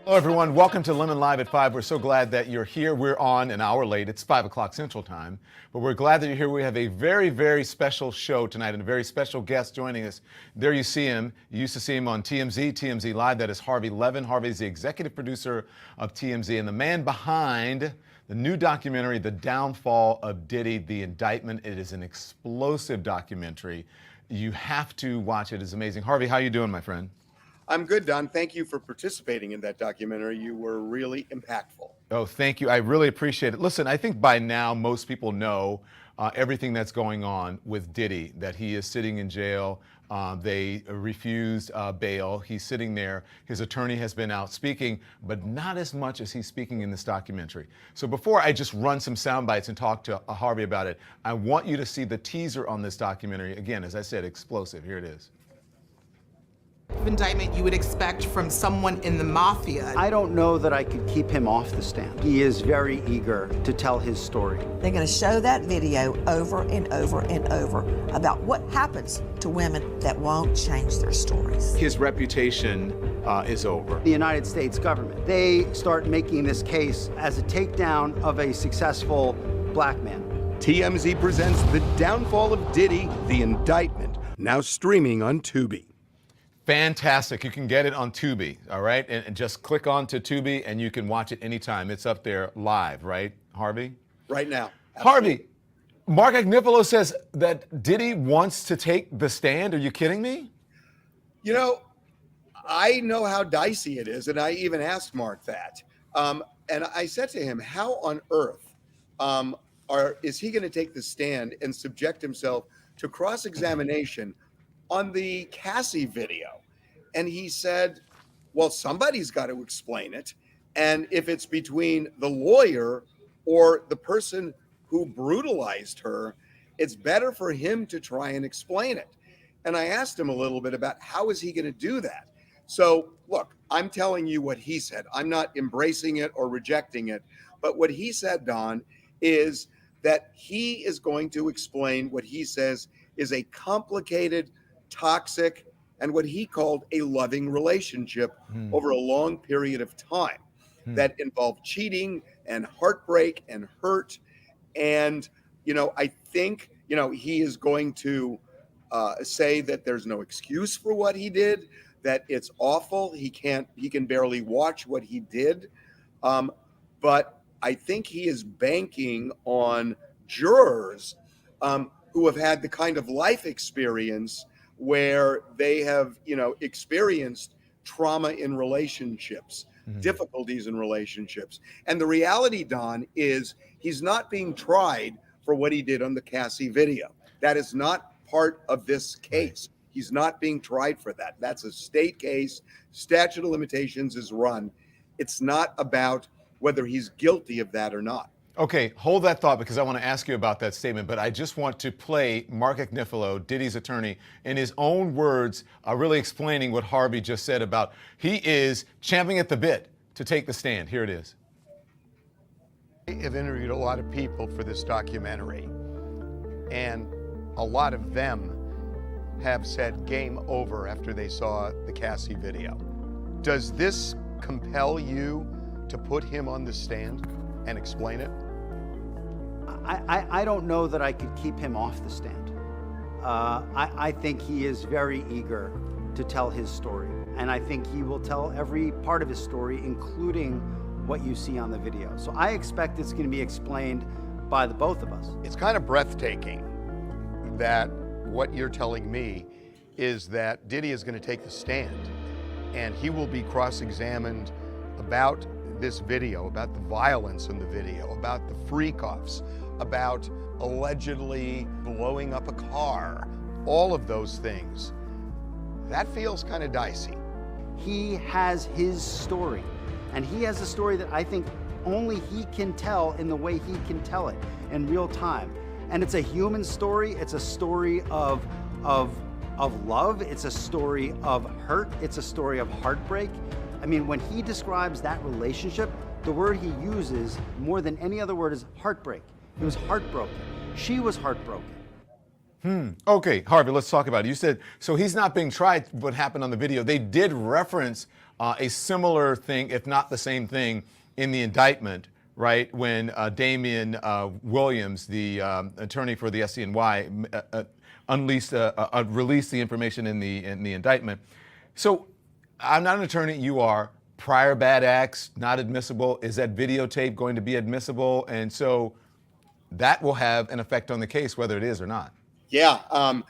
Hello, everyone. Welcome to Lemon Live at 5. We're so glad that you're here. We're on an hour late. It's 5 o'clock Central Time. But we're glad that you're here. We have a very, very special show tonight and a very special guest joining us. There you see him. You used to see him on TMZ Live. That is Harvey Levin. Harvey is the executive producer of TMZ and the man behind the new documentary, The Downfall of Diddy, The Indictment. It is an explosive documentary. You have to watch it. It's amazing. Harvey, how you doing, my friend? I'm good, Don. Thank you for participating in that documentary. You were really impactful. Oh, thank you. I really appreciate it. Listen, I think by now most people know everything that's going on with Diddy, that he is sitting in jail. They refused bail. He's sitting there. His attorney has been out speaking, but not as much as he's speaking in this documentary. So before I just run some sound bites and talk to Harvey about it, I want you to see the teaser on this documentary. Again, as I said, explosive. Here it is. Indictment you would expect from someone in the mafia. I don't know that I could keep him off the stand. He is very eager to tell his story. They're going to show that video over and over and over about what happens to women that won't change their stories. His reputation is over. The United States government, they start making this case as a takedown of a successful black man. TMZ presents The Downfall of Diddy, The Indictment, now streaming on Tubi. Fantastic. You can get it on Tubi, all right? And just click on to Tubi and you can watch it anytime. It's up there live, right, Harvey? Right now. Absolutely. Harvey, Mark Agnifilo says that Diddy wants to take the stand. Are you kidding me? You know, I know how dicey it is, and I even asked Mark that. And I said to him, how on earth is he going to take the stand and subject himself to cross-examination on the Cassie video? And he said, well, somebody's got to explain it. And if it's between the lawyer or the person who brutalized her, it's better for him to try and explain it. And I asked him a little bit about how is he going to do that? So look, I'm telling you what he said. I'm not embracing it or rejecting it. But what he said, Don, is that he is going to explain what he says is a complicated, toxic, and what he called a loving relationship over a long period of time that involved cheating and heartbreak and hurt. And, you know, I think, you know, he is going to say that there's no excuse for what he did, that it's awful. He can barely watch what he did. But I think he is banking on jurors who have had the kind of life experience where they have, you know, experienced trauma in relationships, difficulties in relationships. And the reality, Don, is he's not being tried for what he did on the Cassie video. That is not part of this case. He's not being tried for that. That's a state case. Statute of limitations is run. It's not about whether he's guilty of that or not. Okay, hold that thought because I want to ask you about that statement, but I just want to play Mark Agnifilo, Diddy's attorney, in his own words, really explaining what Harvey just said about he is champing at the bit to take the stand. Here it is. I have interviewed a lot of people for this documentary, and a lot of them have said game over after they saw the Cassie video. Does this compel you to put him on the stand and explain it? I don't know that I could keep him off the stand. I think he is very eager to tell his story. And I think he will tell every part of his story, including what you see on the video. So I expect it's going to be explained by the both of us. It's kind of breathtaking that what you're telling me is that Diddy is going to take the stand and he will be cross-examined about this video, about the violence in the video, about the freak-offs, about allegedly blowing up a car, all of those things. That feels kind of dicey. He has his story, and he has a story that I think only he can tell in the way he can tell it in real time. And it's a human story. It's a story of love. It's a story of hurt. It's a story of heartbreak. I mean, when he describes that relationship, the word he uses more than any other word is heartbreak. He was heartbroken. She was heartbroken. Okay, Harvey, let's talk about it. You said, so he's not being tried what happened on the video. They did reference a similar thing, if not the same thing, in the indictment, right? When Damian Williams, the attorney for the SCNY, released the information in the indictment. So I'm not an attorney, you are. Prior bad acts, not admissible. Is that videotape going to be admissible? And so that will have an effect on the case, whether it is or not. Yeah. And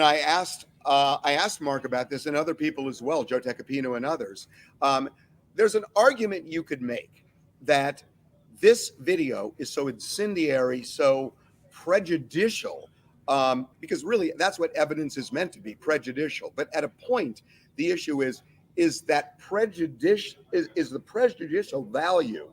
I asked Mark about this and other people as well, Joe Tecopino and others. There's an argument you could make that this video is so incendiary, so prejudicial, because really that's what evidence is meant to be, prejudicial. But at a point, the issue is that is the prejudicial value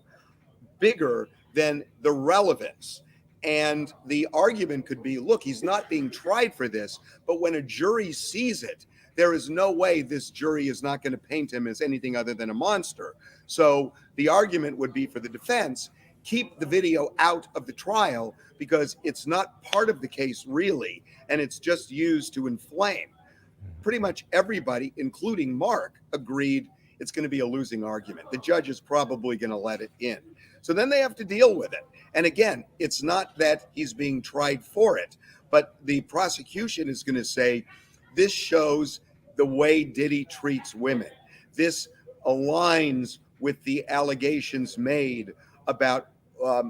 bigger than the relevance? And the argument could be, look, he's not being tried for this, but when a jury sees it, there is no way this jury is not going to paint him as anything other than a monster. So the argument would be for the defense, keep the video out of the trial because it's not part of the case really, and it's just used to inflame. Pretty much everybody, including Mark, agreed it's going to be a losing argument. The judge is probably going to let it in. So then they have to deal with it. And again, it's not that he's being tried for it, but the prosecution is going to say, this shows the way Diddy treats women. This aligns with the allegations made about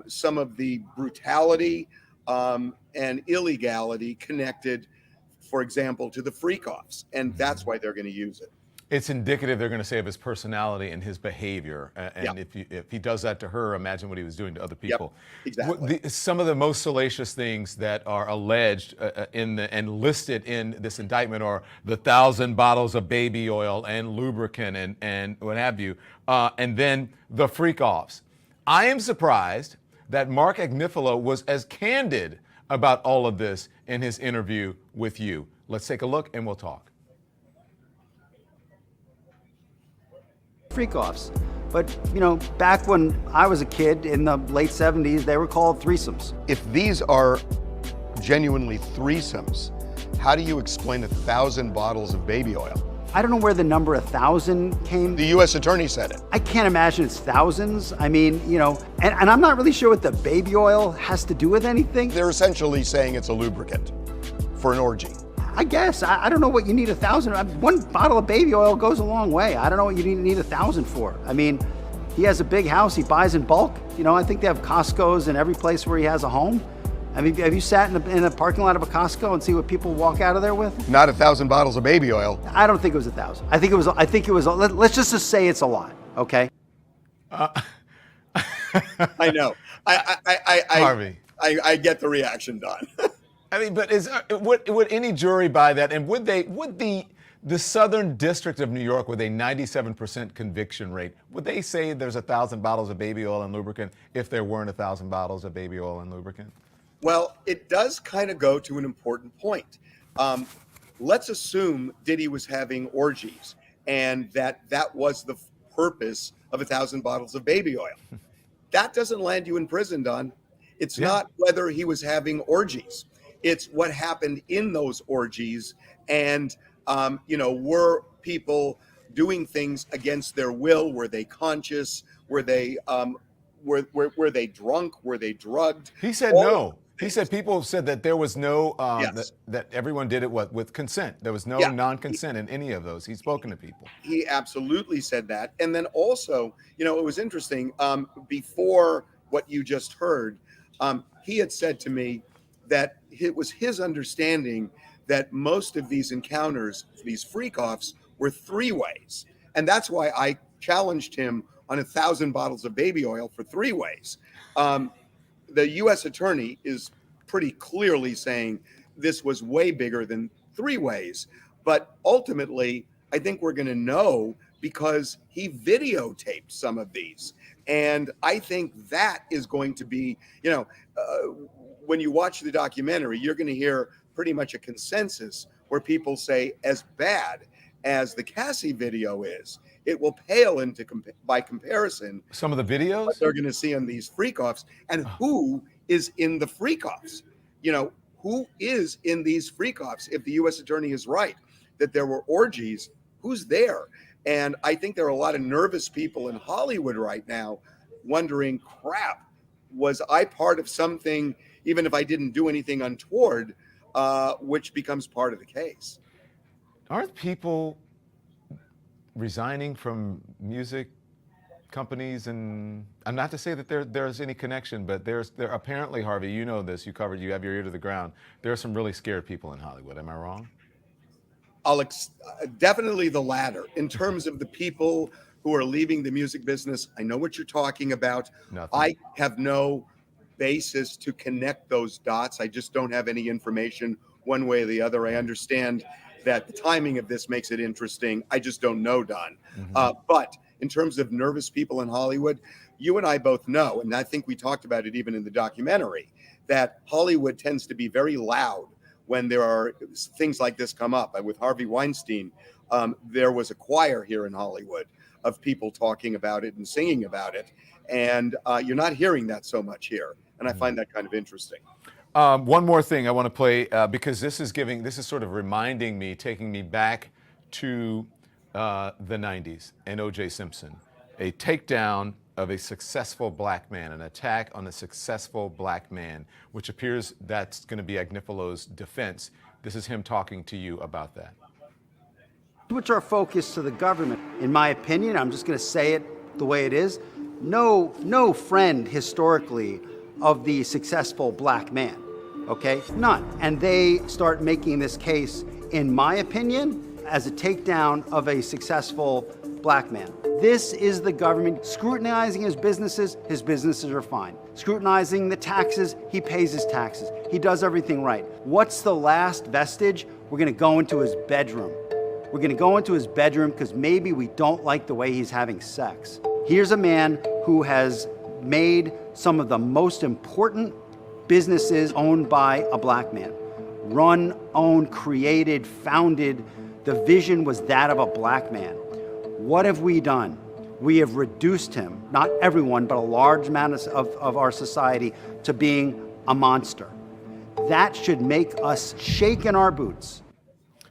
some of the brutality and illegality connected, for example, to the freak-offs. And that's why they're going to use it. It's indicative, they're going to say, of his personality and his behavior. And if he does that to her, imagine what he was doing to other people. Yep, exactly. Some of the most salacious things that are alleged and listed in this indictment are the 1,000 bottles of baby oil and lubricant and what have you, and then the freak-offs. I am surprised that Mark Agnifilo was as candid about all of this in his interview with you. Let's take a look and we'll talk. Freak-offs. But, back when I was a kid in the late 70s, they were called threesomes. If these are genuinely threesomes, how do you explain 1,000 bottles of baby oil? I don't know where the number 1,000 came. The U.S. attorney said it. I can't imagine it's thousands. I mean, and I'm not really sure what the baby oil has to do with anything. They're essentially saying it's a lubricant for an orgy. I guess. I don't know what you need 1,000. One bottle of baby oil goes a long way. I don't know what you need 1,000 for. I mean, he has a big house. He buys in bulk. I think they have Costco's in every place where he has a home. I mean, have you sat in a parking lot of a Costco and see what people walk out of there with? Not 1,000 bottles of baby oil. I don't think it was 1,000. I think it was. Let's just say it's a lot. Okay. I know. Harvey. I get the reaction, Don. I mean, but would any jury buy that? And would the Southern District of New York, with a 97% conviction rate, would they say there's 1,000 bottles of baby oil and lubricant if there weren't 1,000 bottles of baby oil and lubricant? Well, it does kind of go to an important point. Let's assume Diddy was having orgies and that was the purpose of 1,000 bottles of baby oil. That doesn't land you in prison, Don. It's not whether he was having orgies. It's what happened in those orgies. And, were people doing things against their will? Were they conscious? Were they were they drunk? Were they drugged? He said no. He said people said that there was no, that everyone did it with consent. There was no non-consent in any of those. He's spoken to people. He absolutely said that. And then also, it was interesting. Before what you just heard, he had said to me that it was his understanding that most of these encounters, these freak-offs, were three-ways. And that's why I challenged him on 1,000 bottles of baby oil for three-ways. The U.S. attorney is pretty clearly saying this was way bigger than three ways. But ultimately, I think we're going to know because he videotaped some of these. And I think that is going to be, when you watch the documentary, you're going to hear pretty much a consensus where people say, as bad as the Cassie video is, it will pale into, by comparison, some of the videos what they're going to see on these freak-offs. And who is in the freak-offs? Who is in these freak-offs? If the U.S. attorney is right that there were orgies, who's there? And I think there are a lot of nervous people in Hollywood right now wondering, crap, was I part of something, even if I didn't do anything untoward, which becomes part of the case. Aren't people resigning from music companies? And not to say that there's any connection, but there apparently, Harvey, you know this, you have your ear to the ground. There are some really scared people in Hollywood. Am I wrong? Definitely the latter. In terms of the people who are leaving the music business, I know what you're talking about. Nothing. I have no basis to connect those dots. I just don't have any information one way or the other. I understand that the timing of this makes it interesting. I just don't know, Don. But in terms of nervous people in Hollywood, you and I both know, and I think we talked about it even in the documentary, that Hollywood tends to be very loud when there are things like this come up. With Harvey Weinstein, there was a choir here in Hollywood of people talking about it and singing about it. And you're not hearing that so much here. And I find that kind of interesting. One more thing I want to play, because this is sort of reminding me, taking me back to the 90s and O.J. Simpson, a takedown of a successful black man, an attack on a successful black man, which appears that's going to be Agnifalo's defense. This is him talking to you about that. Switch our focus to the government. In my opinion, I'm just going to say it the way it is. No friend historically of the successful black man, okay? None. And they start making this case, in my opinion, as a takedown of a successful black man. This is the government scrutinizing his businesses are fine. Scrutinizing the taxes, he pays his taxes. He does everything right. What's the last vestige? We're gonna go into his bedroom. We're gonna go into his bedroom because maybe we don't like the way he's having sex. Here's a man who has made some of the most important businesses owned by a black man. Run, owned, created, founded. The vision was that of a black man. What have we done? We have reduced him, not everyone, but a large amount of our society, to being a monster. That should make us shake in our boots.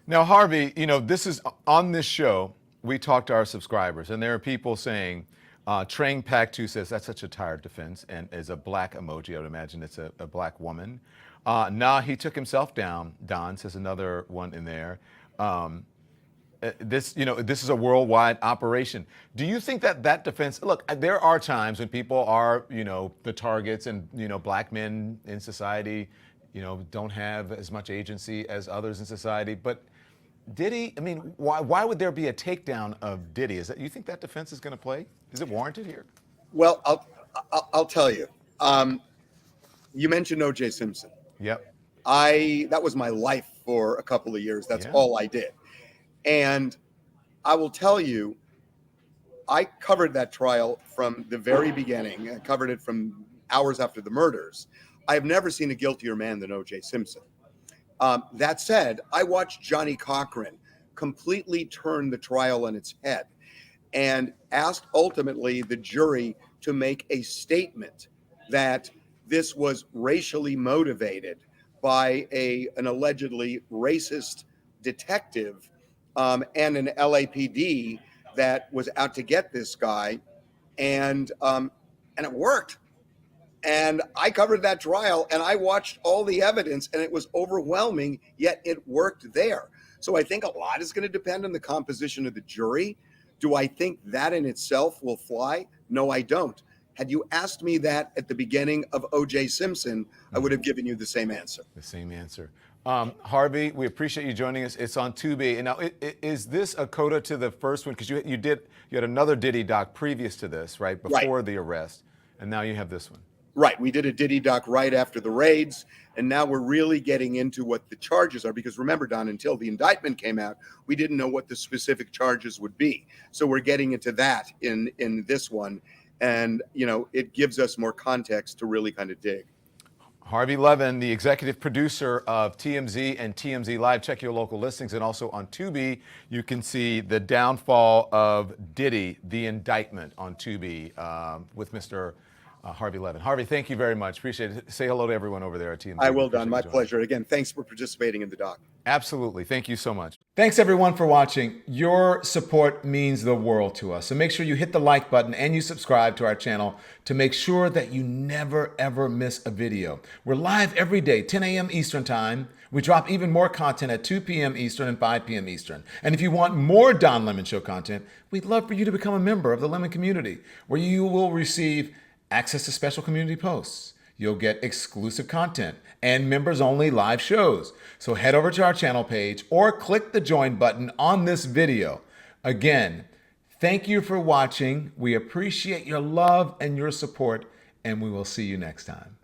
Now, Harvey, this is on this show, we talk to our subscribers, and there are people saying, Trang Pak 2 says that's such a tired defense, and is a black emoji. I would imagine it's a black woman. Nah, he took himself down. Don says another one in there. This is a worldwide operation. Do you think that defense? Look, there are times when people are, the targets, and black men in society, don't have as much agency as others in society. But Diddy, why would there be a takedown of Diddy? You think that defense is going to play? Is it warranted here? Well, I'll tell you. You mentioned O.J. Simpson. Yep. That was my life for a couple of years. That's all I did. And I will tell you, I covered that trial from the very beginning. I covered it from hours after the murders. I have never seen a guiltier man than O.J. Simpson. That said, I watched Johnny Cochran completely turn the trial on its head and asked ultimately the jury to make a statement that this was racially motivated by an allegedly racist detective and an LAPD that was out to get this guy, and it worked. And I covered that trial, and I watched all the evidence, and it was overwhelming, yet it worked there. So I think a lot is going to depend on the composition of the jury. Do I think that in itself will fly? No, I don't. Had you asked me that at the beginning of O.J. Simpson, I would have given you the same answer. The same answer. Harvey, we appreciate you joining us. It's on Tubi. And now, is this a coda to the first one? Because you had another Diddy doc previous to this, right? Before the arrest. And now you have this one. Right. We did a Diddy doc right after the raids. And now we're really getting into what the charges are. Because remember, Don, until the indictment came out, we didn't know what the specific charges would be. So we're getting into that in this one. And, it gives us more context to really kind of dig. Harvey Levin, the executive producer of TMZ and TMZ Live. Check your local listings. And also on Tubi, you can see the downfall of Diddy, the indictment on Tubi with Mr. Harvey Levin. Harvey, thank you very much. Appreciate it. Say hello to everyone over there at TMZ. I will, Don. Appreciate My you joining. pleasure. Again, thanks for participating in the doc. Absolutely. Thank you so much. Thanks everyone for watching. Your support means the world to us. So make sure you hit the like button and you subscribe to our channel to make sure that you never ever miss a video. We're live every day, 10 a.m. Eastern time. We drop even more content at 2 p.m. Eastern and 5 p.m. Eastern. And if you want more Don Lemon Show content, we'd love for you to become a member of the Lemon community, where you will receive access to special community posts. You'll get exclusive content and members-only live shows. So head over to our channel page or click the join button on this video. Again, thank you for watching. We appreciate your love and your support, and we will see you next time.